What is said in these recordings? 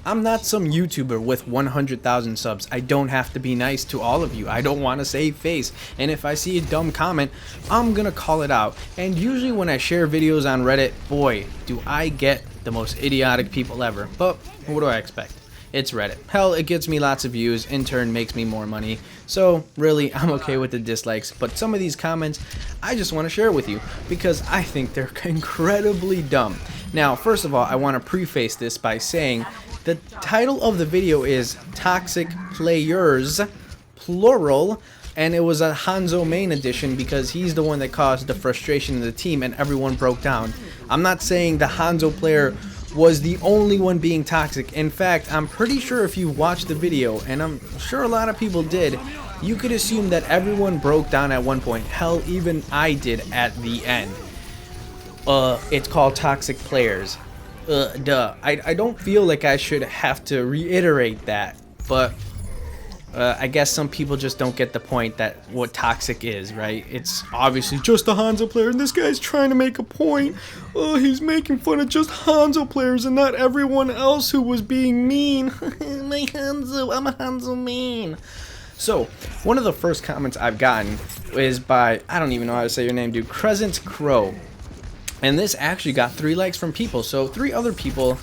I'm not some YouTuber with 100,000 subs. I don't have to be nice to all of you. I don't want to save face. And if I see a dumb comment, I'm gonna call it out. And usually when I share videos on Reddit, boy, do I get the most idiotic people ever. But what do I expect? It's Reddit. Hell, it gets me lots of views, in turn makes me more money. So really, I'm okay with the dislikes, but some of these comments, I just want to share with you because I think they're incredibly dumb. Now, first of all, I want to preface this by saying the title of the video is Toxic Players, plural, and it was a Hanzo main edition because he's the one that caused the frustration in the team and everyone broke down. I'm not saying the Hanzo player was the only one being toxic. In fact, I'm pretty sure if you watched the video, and I'm sure a lot of people did, you could assume that everyone broke down at one point. Hell, even I did at the end. It's called Toxic Players. Duh. I don't feel like I should have to reiterate that, but I guess some people just don't get the point that what toxic is, right? It's obviously just a Hanzo player, and this guy's trying to make a point. Oh, he's making fun of just Hanzo players and not everyone else who was being mean. My Hanzo, I'm a Hanzo main. So, one of the first comments I've gotten is by, I don't even know how to say your name, dude, Crescent Crow. And this actually got 3 likes from people, so 3 other people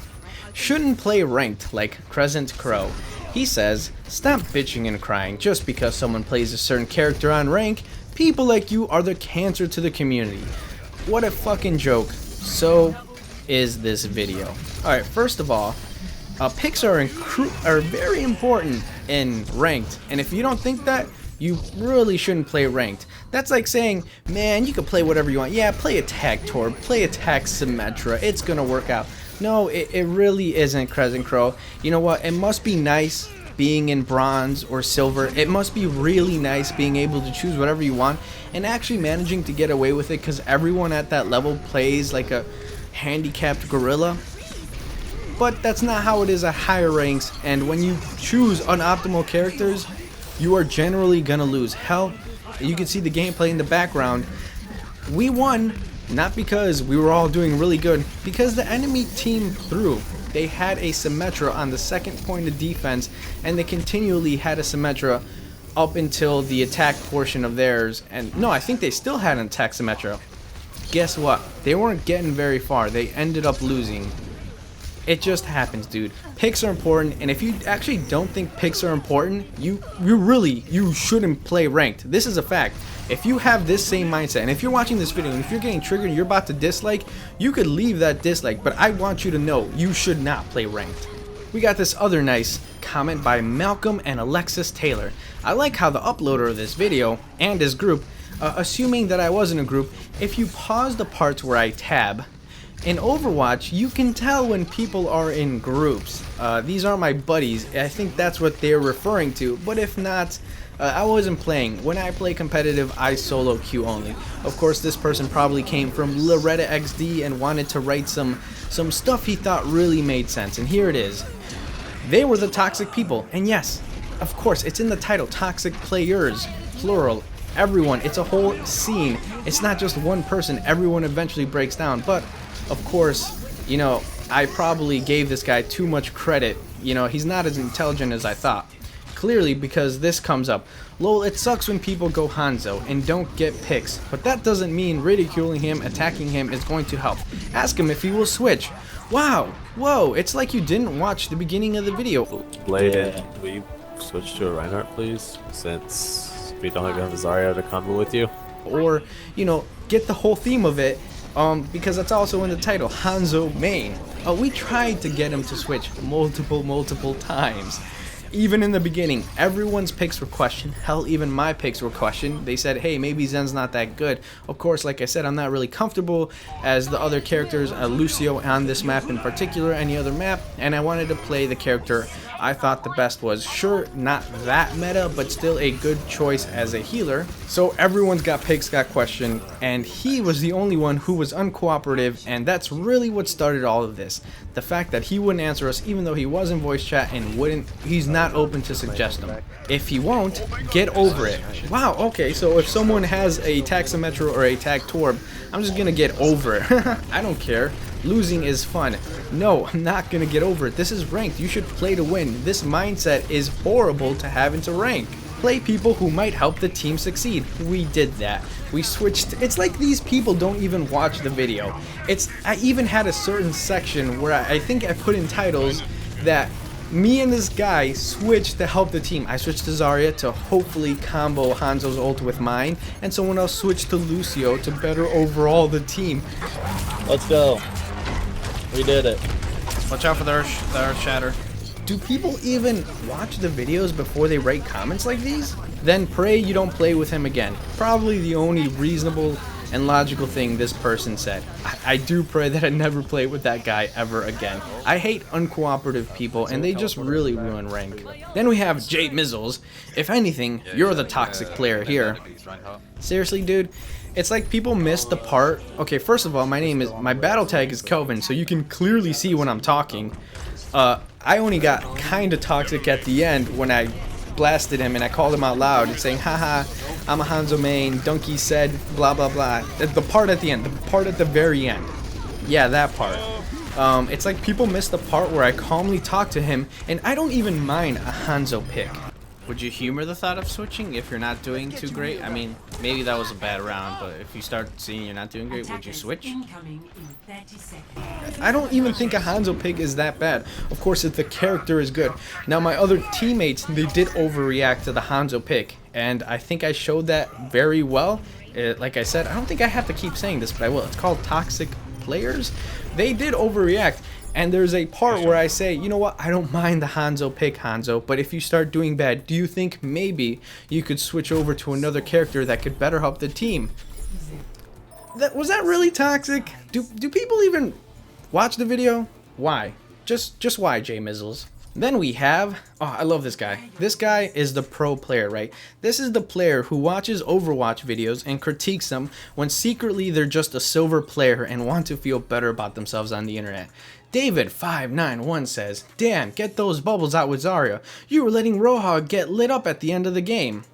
shouldn't play ranked like Crescent Crow. He says, stop bitching and crying just because someone plays a certain character on rank. People like you are the cancer to the community. What a fucking joke. So is this video. Alright, first of all, picks are very important in ranked. And if you don't think that, you really shouldn't play ranked. That's like saying, man, you can play whatever you want. Yeah, play attack Torb, play attack Symmetra. It's gonna work out. No, it really isn't, Crescent Crow. You know what? It must be nice being in bronze or silver. It must be really nice being able to choose whatever you want and actually managing to get away with it because everyone at that level plays like a handicapped gorilla. But that's not how it is at higher ranks, and when you choose unoptimal characters, you are generally gonna lose. Hell, you can see the gameplay in the background. We won. Not because we were all doing really good, because the enemy team threw. They had a Symmetra on the second point of defense, and they continually had a Symmetra up until the attack portion of theirs. And no, I think they still had an attack Symmetra. Guess what? They weren't getting very far. They ended up losing. It just happens, dude. Picks are important, and if you actually don't think picks are important, you shouldn't play ranked. This is a fact. If you have this same mindset, and if you're watching this video, and if you're getting triggered and you're about to dislike, you could leave that dislike, but I want you to know you should not play ranked. We got this other nice comment by Malcolm and Alexis Taylor. I like how the uploader of this video, and his group, assuming that I was in a group, if you pause the parts where I tab, in Overwatch, you can tell when people are in groups. These are my buddies. I think that's what they're referring to. But if not, I wasn't playing. When I play competitive, I solo queue only. Of course, this person probably came from Loretta XD and wanted to write some stuff he thought really made sense. And here it is. They were the toxic people. And yes, of course, it's in the title. Toxic players, plural. Everyone. It's a whole scene. It's not just one person. Everyone eventually breaks down. But of course, you know, I probably gave this guy too much credit. You know, he's not as intelligent as I thought. Clearly, because this comes up. Lol, it sucks when people go Hanzo and don't get picks, but that doesn't mean ridiculing him, attacking him is going to help. Ask him if he will switch. Wow, whoa, it's like you didn't watch the beginning of the video. Blade, will you switch to a Reinhardt, please? Since we don't have a Zarya to combo with you. Or, you know, get the whole theme of it. Because that's also in the title, Hanzo main. We tried to get him to switch multiple times. Even in the beginning, everyone's picks were questioned. Hell, even my picks were questioned. They said, hey, maybe Zen's not that good. Of course, like I said, I'm not really comfortable as the other characters, Lucio on this map in particular, any other map, and I wanted to play the character I thought the best was. Sure, not that meta, but still a good choice as a healer. So everyone's got picks, got questioned, and he was the only one who was uncooperative, and that's really what started all of this. The fact that he wouldn't answer us even though he was in voice chat and he's not open to suggesting. If he won't, get over it. Wow, okay, so if someone has a attack Symmetra or a attack Torb, I'm just gonna get over it. I don't care. Losing is fun. No, I'm not gonna get over it. This is ranked. You should play to win. This mindset is horrible to have into rank. Play people who might help the team succeed. We did that. We switched. It's like these people don't even watch the video. I even had a certain section where I think I put in titles that me and this guy switched to help the team. I switched to Zarya to hopefully combo Hanzo's ult with mine, and someone else switched to Lucio to better overall the team. Let's go. We did it. Watch out for the Earth Shatter. Do people even watch the videos before they write comments like these? Then pray you don't play with him again. Probably the only reasonable and logical thing this person said. I do pray that I never play with that guy ever again. I hate uncooperative people, and they just really ruin rank. Then we have Jay Mizzles. If anything, you're the toxic player here. Seriously, dude? It's like people miss the part. Okay, first of all, my battle tag is Kelvin, so you can clearly see when I'm talking. I only got kinda toxic at the end when I blasted him and I called him out loud and saying, haha, I'm a Hanzo main, Donkey said, blah blah blah. The part at the end, the part at the very end. Yeah, that part. It's like people miss the part where I calmly talk to him and I don't even mind a Hanzo pick. Would you humor the thought of switching if you're not doing too great? I mean, maybe that was a bad round, but if you start seeing you're not doing great, would you switch? I don't even think a Hanzo pick is that bad. Of course, if the character is good. Now, my other teammates, they did overreact to the Hanzo pick, and I think I showed that very well. Like I said, I don't think I have to keep saying this, but I will. It's called toxic players. They did overreact. And there's a part where I say, you know what, I don't mind the Hanzo pick, Hanzo, but if you start doing bad, do you think maybe you could switch over to another character that could better help the team? Was that really toxic? Do people even watch the video? Why? Just why, Jay Mizzles? Then we have, oh, I love this guy. This guy is the pro player, right? This is the player who watches Overwatch videos and critiques them when secretly they're just a silver player and want to feel better about themselves on the internet. David591 says, damn, get those bubbles out with Zarya. You were letting Roadhog get lit up at the end of the game.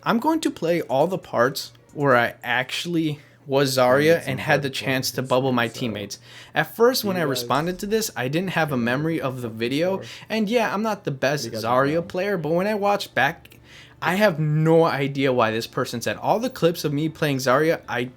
I'm going to play all the parts where I actually was Zarya and had the chance to bubble my teammates. At first, when I responded to this, I didn't have a memory of the video, and yeah, I'm not the best Zarya player, but when I watched back, I have no idea why this person said. All the clips of me playing Zarya, I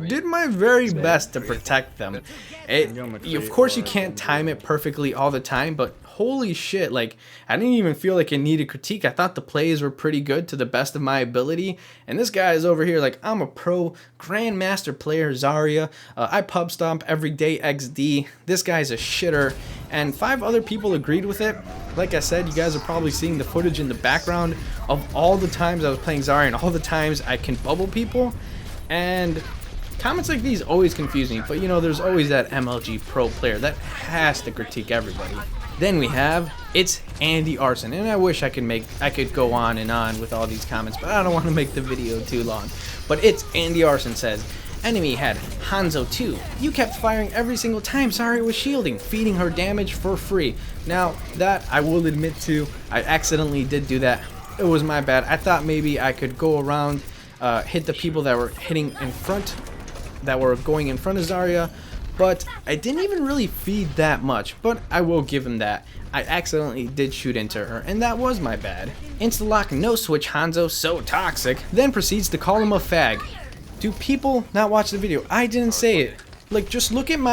did my very best to protect them. Of course, you can't time it perfectly all the time, but holy shit, like, I didn't even feel like it needed critique. I thought the plays were pretty good to the best of my ability, and this guy is over here like, I'm a pro grandmaster player, Zarya. I pub stomp every day XD. This guy's a shitter, and 5 other people agreed with it. Like I said, you guys are probably seeing the footage in the background of all the times I was playing Zarya and all the times I can bubble people, and comments like these always confuse me, but you know, there's always that MLG pro player that has to critique everybody. Then we have, it's Andy Arson, and I wish I could go on and on with all these comments, but I don't want to make the video too long. But it's Andy Arson says, enemy had Hanzo 2. You kept firing every single time Zarya was shielding, feeding her damage for free. Now, that I will admit to, I accidentally did do that. It was my bad. I thought maybe I could go around, hit the people that were hitting in front, that were going in front of Zarya, but I didn't even really feed that much, but I will give him that. I accidentally did shoot into her, and that was my bad. Instalock no switch Hanzo so toxic, then proceeds to call him a fag. Do people not watch the video? I didn't say it. Like, just look when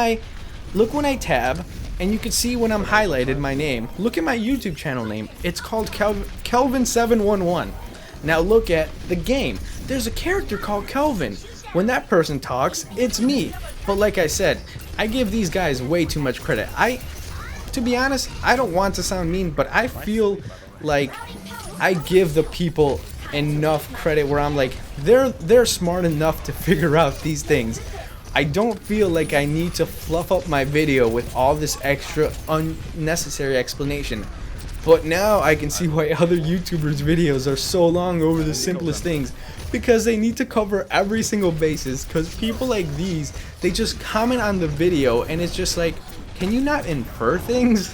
I tab, and you can see when I'm highlighted my name. Look at my YouTube channel name. It's called Kelvin711. Now look at the game. There's a character called Kelvin. When that person talks, it's me. But like I said, I give these guys way too much credit. To be honest, I don't want to sound mean, but I feel like I give the people enough credit where I'm like, they're smart enough to figure out these things. I don't feel like I need to fluff up my video with all this extra unnecessary explanation. But now I can see why other YouTubers' videos are so long over the simplest things, because they need to cover every single basis, because people like these, they just comment on the video and it's just like, can you not infer things?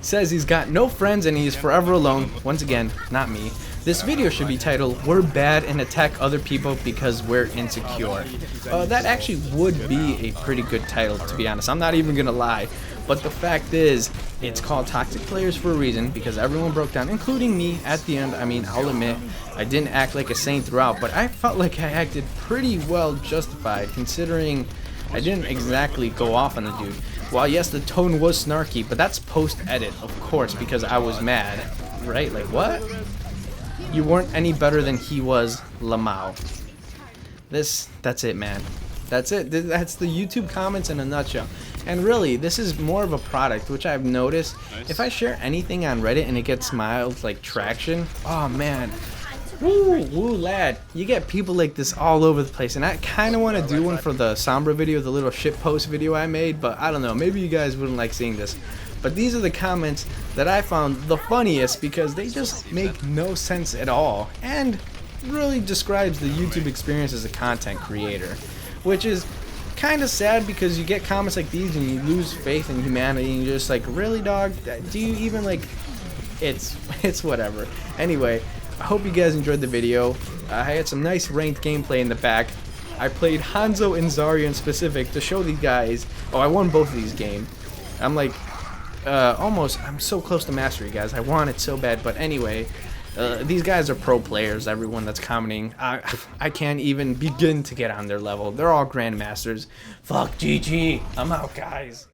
says he's got no friends and he's forever alone. Once again, not me. This video should be titled, "We're bad and attack other people because we're insecure." That actually would be a pretty good title, to be honest. I'm not even gonna lie. But the fact is, it's called Toxic Players for a reason, because everyone broke down, including me at the end. I mean, I'll admit, I didn't act like a saint throughout, but I felt like I acted pretty well justified, considering I didn't exactly go off on the dude. While yes, the tone was snarky, but that's post-edit, of course, because I was mad. Right? Like, what? You weren't any better than he was, Lamau. That's it, man. That's it. That's the YouTube comments in a nutshell. And really, this is more of a product, which I've noticed. If I share anything on Reddit and it gets mild, like, traction, oh man. Woo, lad. You get people like this all over the place. And I kind of want to do one for the Sombra video, the little shitpost video I made, but I don't know. Maybe you guys wouldn't like seeing this. But these are the comments that I found the funniest because they just make no sense at all. And really describes the YouTube experience as a content creator. Which is kind of sad because you get comments like these and you lose faith in humanity and you're just like, really, dog? Do you even like... It's whatever. Anyway, I hope you guys enjoyed the video. I had some nice ranked gameplay in the back. I played Hanzo and Zarya in specific to show these guys. Oh, I won both of these games. I'm like, I'm so close to mastery, guys. I want it so bad. But anyway, these guys are pro players, everyone that's commenting. I can't even begin to get on their level. They're all grandmasters. Fuck GG. I'm out, guys.